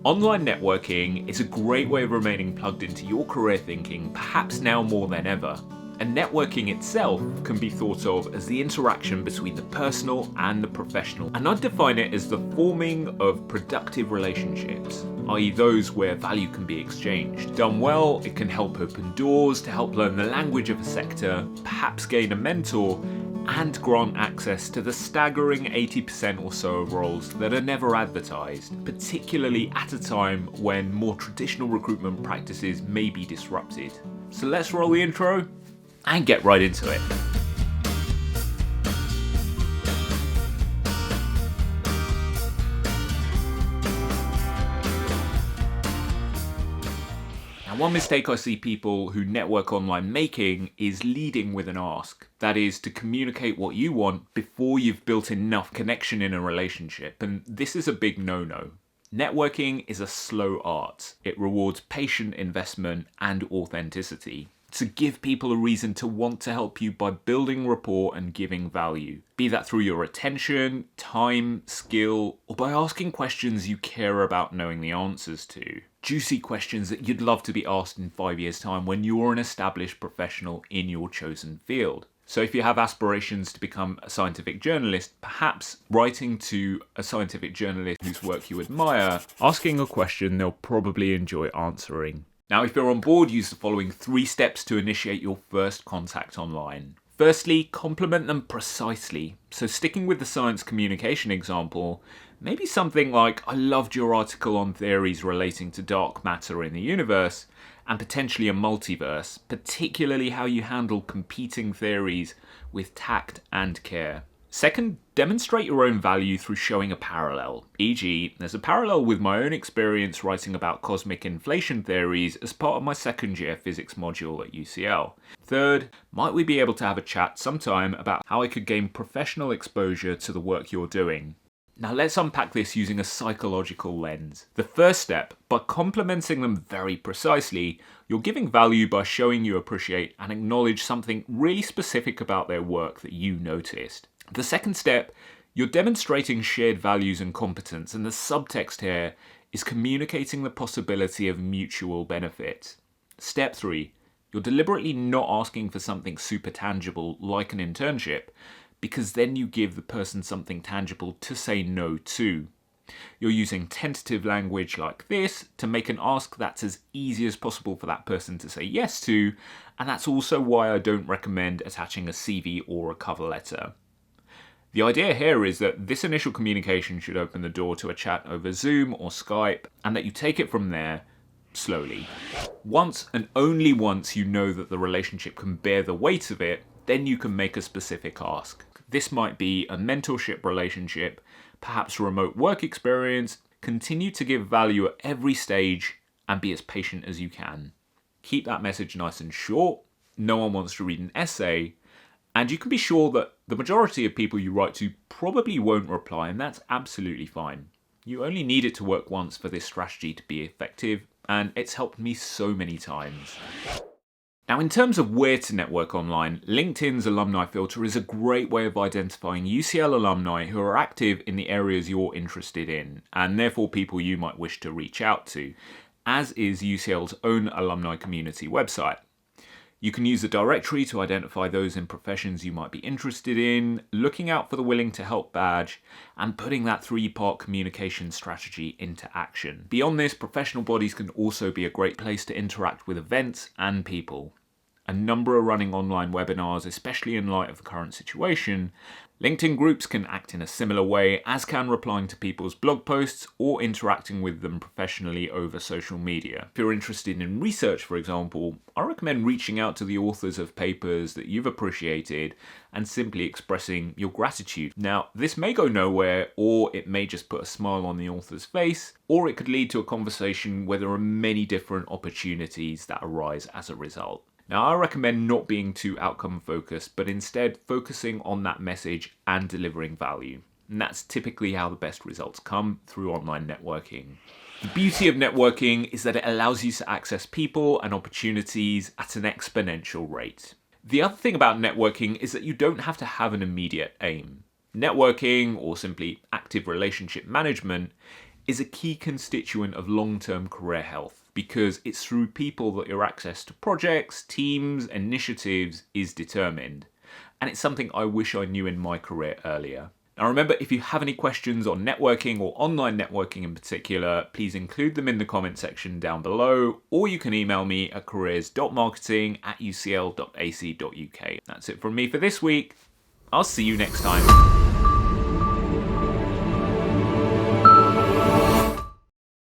Online networking is a great way of remaining plugged into your career thinking, perhaps now more than ever. And networking itself can be thought of as the interaction between the personal and the professional. And I'd define it as the forming of productive relationships, i.e. those where value can be exchanged. Done well, it can help open doors to help learn the language of a sector, perhaps gain a mentor, and grant access to the staggering 80% or so of roles that are never advertised, particularly at a time when more traditional recruitment practices may be disrupted. So let's roll the intro and get right into it. Now, one mistake I see people who network online making is leading with an ask. That is, to communicate what you want before you've built enough connection in a relationship. And this is a big no-no. Networking is a slow art. It rewards patient investment and authenticity. To give people a reason to want to help you by building rapport and giving value. Be that through your attention, time, skill, or by asking questions you care about knowing the answers to. Juicy questions that you'd love to be asked in 5 years' time when you're an established professional in your chosen field. So if you have aspirations to become a scientific journalist, perhaps writing to a scientific journalist whose work you admire, asking a question they'll probably enjoy answering. Now, if you're on board, use the following 3 steps to initiate your first contact online. Firstly, compliment them precisely. So sticking with the science communication example, maybe something like, "I loved your article on theories relating to dark matter in the universe, and potentially a multiverse, particularly how you handle competing theories with tact and care." Second, demonstrate your own value through showing a parallel. E.g., there's a parallel with my own experience writing about cosmic inflation theories as part of my second year physics module at UCL. Third, might we be able to have a chat sometime about how I could gain professional exposure to the work you're doing? Now let's unpack this using a psychological lens. The first step, by complimenting them very precisely, you're giving value by showing you appreciate and acknowledge something really specific about their work that you noticed. The second step, you're demonstrating shared values and competence, and the subtext here is communicating the possibility of mutual benefit. Step 3, you're deliberately not asking for something super tangible like an internship, because then you give the person something tangible to say no to. You're using tentative language like this to make an ask that's as easy as possible for that person to say yes to, and that's also why I don't recommend attaching a CV or a cover letter. The idea here is that this initial communication should open the door to a chat over Zoom or Skype, and that you take it from there slowly. Once and only once you know that the relationship can bear the weight of it, then you can make a specific ask. This might be a mentorship relationship, perhaps a remote work experience. Continue to give value at every stage and be as patient as you can. Keep that message nice and short. No one wants to read an essay. And you can be sure that the majority of people you write to probably won't reply, and that's absolutely fine. You only need it to work once for this strategy to be effective, and it's helped me so many times. Now, in terms of where to network online, LinkedIn's alumni filter is a great way of identifying UCL alumni who are active in the areas you're interested in, and therefore people you might wish to reach out to, as is UCL's own alumni community website. You can use the directory to identify those in professions you might be interested in, looking out for the willing to help badge, and putting that 3-part communication strategy into action. Beyond this, professional bodies can also be a great place to interact with events and people. A number are running online webinars, especially in light of the current situation. LinkedIn groups can act in a similar way, as can replying to people's blog posts or interacting with them professionally over social media. If you're interested in research, for example, I recommend reaching out to the authors of papers that you've appreciated and simply expressing your gratitude. Now, this may go nowhere, or it may just put a smile on the author's face, or it could lead to a conversation where there are many different opportunities that arise as a result. Now, I recommend not being too outcome focused, but instead focusing on that message and delivering value. And that's typically how the best results come, through online networking. The beauty of networking is that it allows you to access people and opportunities at an exponential rate. The other thing about networking is that you don't have to have an immediate aim. Networking, or simply active relationship management, is a key constituent of long-term career health because it's through people that your access to projects, teams, initiatives is determined. And it's something I wish I knew in my career earlier. Now remember, if you have any questions on networking or online networking in particular, please include them in the comment section down below, or you can email me at careers.marketing@ucl.ac.uk. That's it from me for this week. I'll see you next time.